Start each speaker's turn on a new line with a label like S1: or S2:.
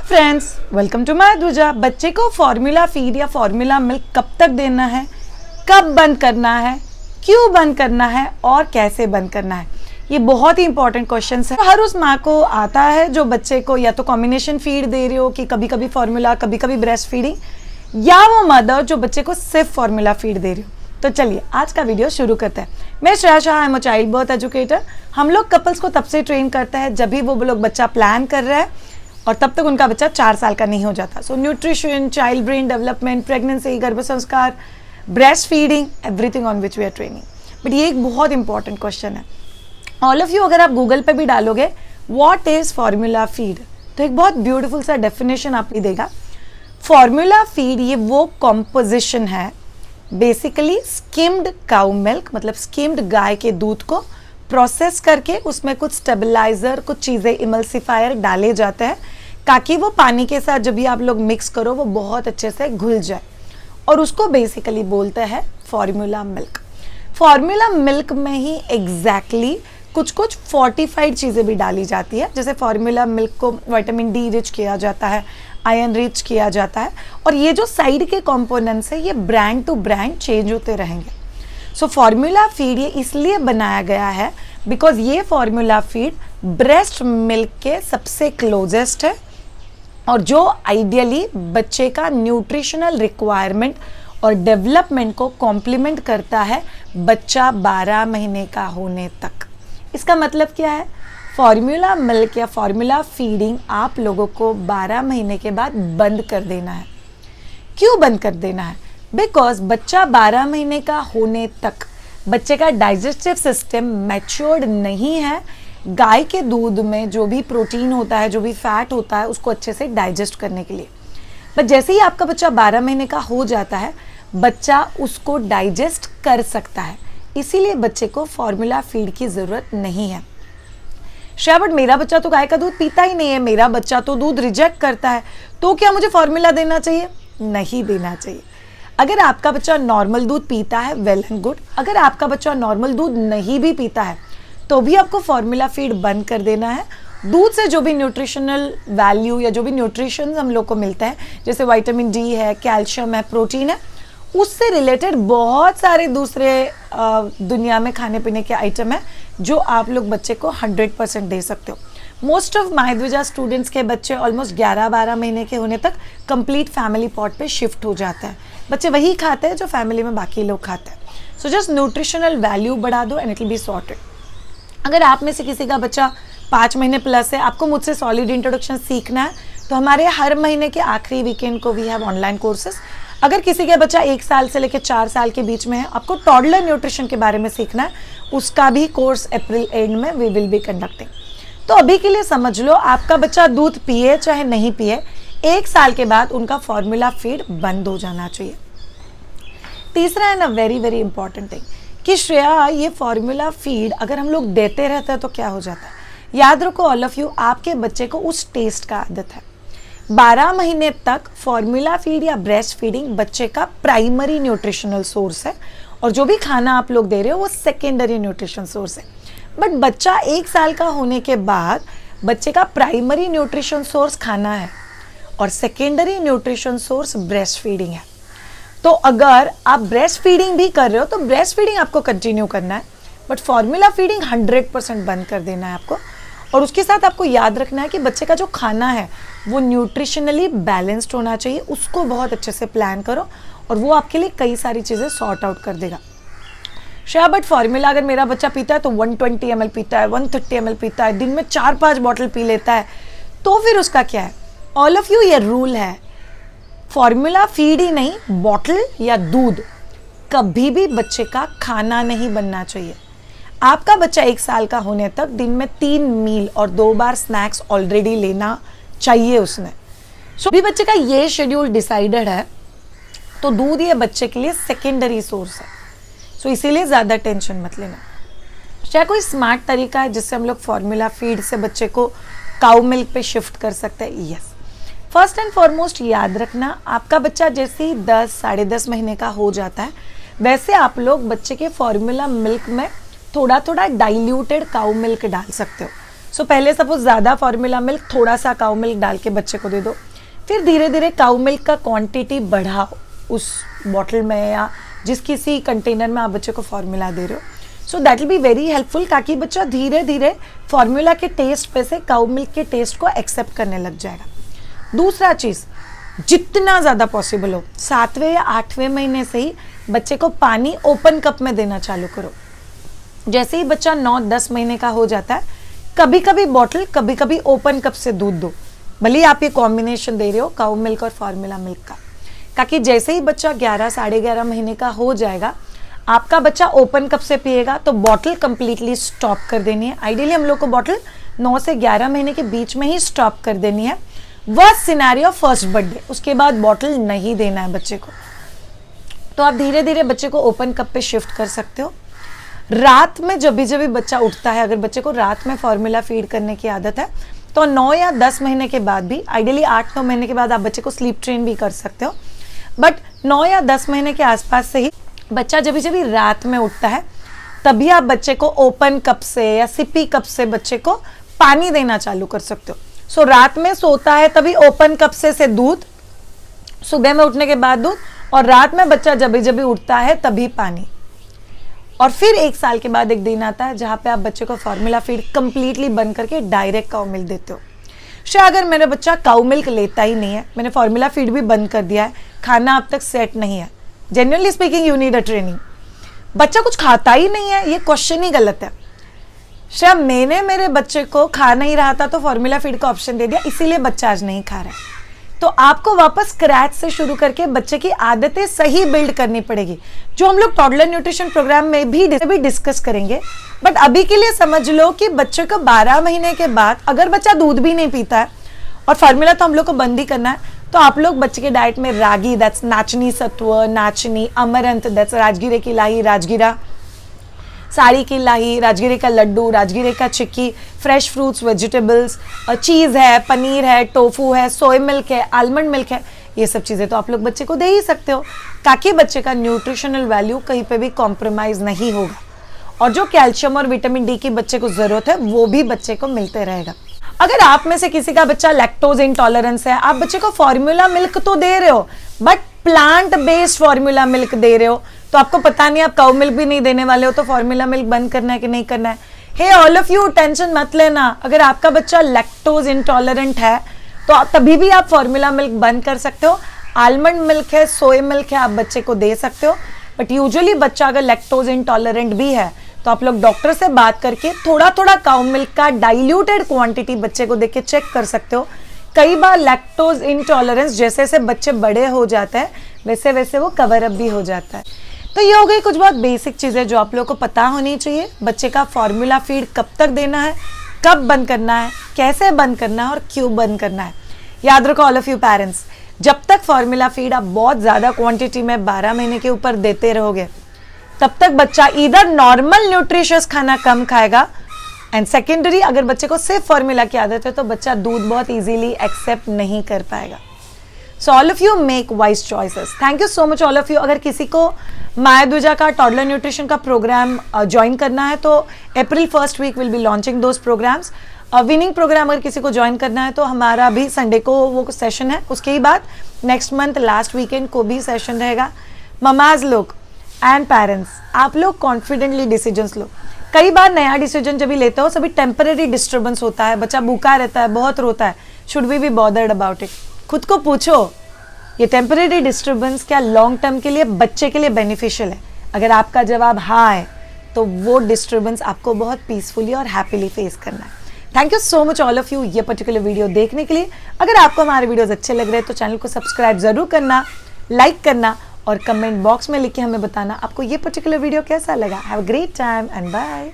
S1: Friends, welcome to my दूजा। बच्चे को फॉर्मूला फीड या फॉर्मूला मिल्क कब तक देना है, कब बंद करना है, क्यों बंद करना है और कैसे बंद करना है, ये बहुत ही इंपॉर्टेंट क्वेश्चन है। हर उस माँ को आता है जो बच्चे को या तो कॉम्बिनेशन फीड दे रही हो कि कभी कभी फॉर्मूला कभी कभी ब्रेस्ट फीडिंग, या वो मदर जो बच्चे को सिर्फ फॉर्मूला फीड दे रही हो। तो चलिए आज का वीडियो शुरू करते हैं। मैं Shreya Shah, I am a child birth educator. हम लोग कपल्स को तब से ट्रेन करते हैं जब भी वो लोग बच्चा प्लान कर रहे हैं और तब तक उनका बच्चा 4 साल का नहीं हो जाता। So nutrition, child brain development, pregnancy, गर्भ संस्कार, breast feeding, everything on which we are training. But ये एक बहुत इंपॉर्टेंट क्वेश्चन है। ऑल ऑफ यू अगर आप गूगल पे भी डालोगे व्हाट इज फॉर्मूला फीड, तो एक बहुत ब्यूटीफुल सा डेफिनेशन आपको देगा। फॉर्मूला फीड ये वो कॉम्पोजिशन है, बेसिकली स्किम्ड काउ मिल्क, मतलब स्किम्ड गाय के दूध को प्रोसेस करके उसमें कुछ स्टेबलाइजर, कुछ चीज़ें, इमल्सिफायर डाले जाते हैं ताकि वो पानी के साथ जब भी आप लोग मिक्स करो वो बहुत अच्छे से घुल जाए, और उसको बेसिकली बोलते हैं फॉर्मूला मिल्क। फॉर्मूला मिल्क में ही एग्जैक्टली कुछ कुछ फोर्टिफाइड चीज़ें भी डाली जाती है। जैसे फॉर्मूला मिल्क को विटामिन डी रिच किया जाता है, आयरन रिच किया जाता है, और ये जो साइड के कंपोनेंट्स है ये ब्रांड टू ब्रांड चेंज होते रहेंगे। सो फॉर्मूला फीड ये इसलिए बनाया गया है बिकॉज ये फॉर्मूला फीड ब्रेस्ट मिल्क के सबसे क्लोजेस्ट है और जो आइडियली बच्चे का न्यूट्रिशनल रिक्वायरमेंट और डेवलपमेंट को कॉम्प्लीमेंट करता है बच्चा 12 महीने का होने तक। इसका मतलब क्या है? फॉर्मूला मिल्क या फॉर्मूला फीडिंग आप लोगों को 12 महीने के बाद बंद कर देना है। क्यों बंद कर देना है? बिकॉज बच्चा 12 महीने का होने तक बच्चे का डाइजेस्टिव सिस्टम मैच्योर्ड नहीं है गाय के दूध में जो भी प्रोटीन होता है, जो भी फैट होता है, उसको अच्छे से डाइजेस्ट करने के लिए। बट जैसे ही आपका बच्चा 12 महीने का हो जाता है बच्चा उसको डाइजेस्ट कर सकता है, इसीलिए बच्चे को फॉर्मूला फीड की ज़रूरत नहीं है। श्रेया, बट मेरा बच्चा तो गाय का दूध पीता ही नहीं है, मेरा बच्चा तो दूध रिजेक्ट करता है, तो क्या मुझे फॉर्मूला देना चाहिए? नहीं देना चाहिए। अगर आपका बच्चा नॉर्मल दूध पीता है, वेल एंड गुड। अगर आपका बच्चा नॉर्मल दूध नहीं भी पीता है तो भी आपको फॉर्मूला फीड बंद कर देना है। दूध से जो भी न्यूट्रिशनल वैल्यू या जो भी न्यूट्रिशन हम लोग को मिलता है, जैसे विटामिन डी है, कैल्शियम है, प्रोटीन है, उससे रिलेटेड बहुत सारे दूसरे दुनिया में खाने पीने के आइटम है जो आप लोग बच्चे को 100% दे सकते हो। Most of my Dwija students के बच्चे ऑलमोस्ट 11-12 महीने के होने तक कंप्लीट फैमिली पॉट पे शिफ्ट हो जाते हैं। बच्चे वही खाते हैं जो फैमिली में बाकी लोग खाते हैं। सो जस्ट न्यूट्रिशनल वैल्यू बढ़ा दो and it will be sorted. अगर आप में से किसी का बच्चा 5 महीने प्लस है, आपको मुझसे सॉलिड इंट्रोडक्शन सीखना है, तो हमारे हर महीने के आखिरी वीकेंड को वी हैव ऑनलाइन कोर्सेज। अगर किसी का बच्चा 1 साल से लेकर 4 साल के बीच में है, आपको टॉडलर न्यूट्रिशन के बारे में सीखना है, उसका भी कोर्स अप्रैल एंड में वी विल बी कंडक्टिंग। तो अभी के लिए समझ लो, आपका बच्चा दूध पिए चाहे नहीं पिए, 1 साल के बाद उनका फॉर्मूला फीड बंद हो जाना चाहिए। तीसरा है ना, वेरी वेरी इंपॉर्टेंट थिंग कि श्रेया, ये फॉर्मूला फीड अगर हम लोग देते रहते हैं तो क्या हो जाता है? याद रखो ऑल ऑफ यू, आपके बच्चे को उस टेस्ट का आदत है। 12 महीने तक फॉर्मूला फीड या ब्रेस्ट फीडिंग बच्चे का प्राइमरी न्यूट्रिशनल सोर्स है, और जो भी खाना आप लोग दे रहे हो वो सेकेंडरी न्यूट्रिशन सोर्स है। बट बच्चा 1 साल का होने के बाद बच्चे का प्राइमरी न्यूट्रिशन सोर्स खाना है और secondary nutrition source breast feeding है। तो अगर आप ब्रेस्ट फीडिंग भी कर रहे हो तो ब्रेस्ट फीडिंग आपको कंटिन्यू करना है, बट फॉर्मूला फीडिंग 100% बंद कर देना है आपको। और उसके साथ आपको याद रखना है कि बच्चे का जो खाना है वो न्यूट्रिशनली बैलेंस्ड होना चाहिए, उसको बहुत अच्छे से प्लान करो और वो आपके लिए कई सारी चीज़ें सॉर्ट आउट कर देगा। श्रेया, बट फॉर्मूला अगर मेरा बच्चा पीता है तो 120 ml पीता है, 130 ml पीता है, दिन में 4-5 बॉटल पी लेता है, तो फिर उसका क्या है? ऑल ऑफ यू, ये रूल है, फॉर्मूला फीड ही नहीं, बॉटल या दूध कभी भी बच्चे का खाना नहीं बनना चाहिए। आपका बच्चा 1 साल का होने तक दिन में 3 मील और 2 बार स्नैक्स ऑलरेडी लेना चाहिए उसने। सो भी बच्चे का ये शेड्यूल डिसाइडेड है, तो दूध ये बच्चे के लिए सेकेंडरी सोर्स है। सो इसीलिए ज़्यादा टेंशन मत लेना। क्या कोई स्मार्ट तरीका है जिससे हम लोग फॉर्मूला फीड से बच्चे को काउ मिल्क पे शिफ्ट कर सकते हैं? यस। फर्स्ट एंड फॉरमोस्ट याद रखना, आपका बच्चा जैसे ही 10 साढ़े 10 महीने का हो जाता है वैसे आप लोग बच्चे के फॉर्मूला मिल्क में थोड़ा थोड़ा डाइल्यूटेड काउ मिल्क डाल सकते हो। सो पहले सपोज ज़्यादा फॉर्मूला मिल्क, थोड़ा सा काऊ मिल्क डाल के बच्चे को दे दो, फिर धीरे धीरे काऊ मिल्क का क्वांटिटी बढ़ाओ उस बॉटल में या जिस किसी कंटेनर में आप बच्चे को फॉर्मूला दे रहे हो। So that will be very helpful, ताकि बच्चा धीरे धीरे फॉर्मूला के टेस्ट पे से काऊ मिल्क के टेस्ट को एक्सेप्ट करने लग जाएगा। दूसरा चीज़, जितना ज़्यादा पॉसिबल हो 7वें या 8वें महीने से ही बच्चे को पानी ओपन कप में देना चालू करो। जैसे ही बच्चा 9-10 महीने का हो जाता है, कभी कभी बॉटल, कभी कभी ओपन कप से दूध दो, भले आप ये कॉम्बिनेशन दे रहे हो काऊ मिल्क और फॉर्मूला मिल्क का, ताकि जैसे ही बच्चा 11-11.5 महीने का हो जाएगा, आपका बच्चा ओपन कप से पिएगा तो बॉटल कंप्लीटली स्टॉप कर देनी है। आइडियली हम लोग को बॉटल 9 से 11 महीने के बीच में ही स्टॉप कर देनी है। वह सिनेरियो फर्स्ट बर्थडे, उसके बाद बॉटल नहीं देना है बच्चे को। तो आप धीरे धीरे बच्चे को ओपन कप पे शिफ्ट कर सकते हो। रात में जब भी बच्चा उठता है, अगर बच्चे को रात में फॉर्मूला फीड करने की आदत है, तो 9 या 10 महीने के बाद भी, आइडियली 8-9 महीने के बाद आप बच्चे को स्लीप ट्रेन भी कर सकते हो, बट 9 या 10 महीने के आसपास से ही बच्चा जब भी रात में उठता है, तभी आप बच्चे को ओपन कप से या सिपी कप से बच्चे को पानी देना चालू कर सकते हो। सो रात में सोता है तभी ओपन कप से दूध, सुबह में उठने के बाद दूध, और रात में बच्चा जब भी उठता है तभी पानी। और फिर 1 साल के बाद एक दिन आता है जहाँ पे आप बच्चे को फॉर्मूला फीड कंप्लीटली बंद करके डायरेक्ट काऊ मिल्क देते हो। अगर मेरा बच्चा काऊ मिल्क लेता ही नहीं है, मैंने फॉर्मूला फीड भी बंद कर दिया है, खाना अब तक सेट नहीं है, genuinely speaking you need a training, बच्चा कुछ खाता ही नहीं है, ये क्वेश्चन ही गलत है। मैंने मेरे बच्चे को खा नहीं रहा था तो फॉर्मूला फीड का ऑप्शन दे दिया, इसीलिए बच्चा आज नहीं खा रहा है। तो आपको वापस स्क्रैच से शुरू करके बच्चे की आदतें सही बिल्ड करनी पड़ेगी, जो हम लोग टॉडलर न्यूट्रिशन प्रोग्राम में भी डिस्कस करेंगे। बट अभी के लिए समझ लो कि बच्चे को 12 महीने के बाद अगर बच्चा दूध भी नहीं पीता है, और फार्मूला तो हम लोग को बंद ही करना है, तो आप लोग बच्चे के डाइट में रागी, दैट्स नाचनी सत्व, नाचनी, अमरंत, दैट्स राजगिरे की लाही, राजगिरा, साड़ी की लाही, राजगिरे का लड्डू, राजगिरे का चिक्की, फ्रेश फ्रूट्स, वेजिटेबल्स, चीज़ है, पनीर है, टोफू है, सोया मिल्क है, आलमंड मिल्क है, ये सब चीज़ें तो आप लोग बच्चे को दे ही सकते हो, ताकि बच्चे का न्यूट्रिशनल वैल्यू कहीं पे भी कॉम्प्रोमाइज़ नहीं होगा, और जो कैल्शियम और विटामिन डी की बच्चे को ज़रूरत है वो भी बच्चे को मिलते रहेगा। अगर आप में से किसी का बच्चा लैक्टोज इंटॉलरेंस है, आप बच्चे को फॉर्मूला मिल्क तो दे रहे हो, but plant based formula milk दे रहे हो, तो आपको पता नहीं आप काऊ मिल्क भी नहीं देने वाले हो, तो फॉर्मूला मिल्क बंद करना है कि नहीं करना है। हे ऑल ऑफ यू, टेंशन मत लेना, अगर आपका बच्चा लैक्टोज इंटॉलरेंट है तो तभी भी आप फॉर्मूला मिल्क बंद कर सकते हो। आलमंड मिल्क है, सोया मिल्क है, आप बच्चे को दे सकते हो, बट यूजुअली बच्चा अगर लैक्टोज इंटॉलरेंट भी है तो आप लोग डॉक्टर से बात करके थोड़ा थोड़ा काऊ मिल्क का डाइल्यूटेड क्वांटिटी बच्चे को देके चेक कर सकते हो। कई बार लैक्टोज इंटॉलरेंस जैसे जैसे बच्चे बड़े हो जाते हैं वैसे वैसे वो कवर अप भी हो जाता है। तो ये हो गई कुछ बहुत बेसिक चीज़ें जो आप लोगों को पता होनी चाहिए। बच्चे का फॉर्मूला फीड कब तक देना है, कब बंद करना है, कैसे बंद करना है और क्यों बंद करना है। याद रखो ऑल ऑफ यू पेरेंट्स, जब तक फॉर्मूला फीड आप बहुत ज़्यादा क्वांटिटी में 12 महीने के ऊपर देते रहोगे तब तक बच्चा इधर नॉर्मल न्यूट्रिशियस खाना कम खाएगा, एंड सेकेंडरी अगर बच्चे को सिर्फ फॉर्मूला की आदत है तो बच्चा दूध बहुत इजीली एक्सेप्ट नहीं कर पाएगा। So all of you make wise choices. Thank you so much all of you. अगर किसी को माया द्विजा का टॉडलर न्यूट्रिशन का प्रोग्राम ज्वाइन करना है तो April 1st week will be launching those programs. Winning program अगर किसी को ज्वाइन करना है तो हमारा भी संडे को वो सेशन है, उसके ही बाद नेक्स्ट मंथ लास्ट वीकेंड को भी सेशन रहेगा। ममाज लोग एंड पेरेंट्स, आप लोग कॉन्फिडेंटली डिसीजंस लो। कई बार नया डिसीजन जब भी लेते हो सभी टेम्पररी डिस्टर्बेंस होता है, बच्चा भूखा रहता है, बहुत रोता है, should we be bothered about it. खुद को पूछो ये टेम्पररी डिस्टर्बेंस क्या लॉन्ग टर्म के लिए बच्चे के लिए बेनिफिशियल है। अगर आपका जवाब हाँ है तो वो डिस्टर्बेंस आपको बहुत पीसफुली और हैप्पीली फेस करना है। Thank you so much all of you ये पर्टिकुलर वीडियो देखने के लिए। अगर आपको हमारे वीडियोस अच्छे लग रहे हैं तो चैनल को सब्सक्राइब जरूर करना, लाइक करना और कमेंट बॉक्स में लिख के हमें बताना आपको ये पर्टिकुलर वीडियो कैसा लगा। Have a great time and bye.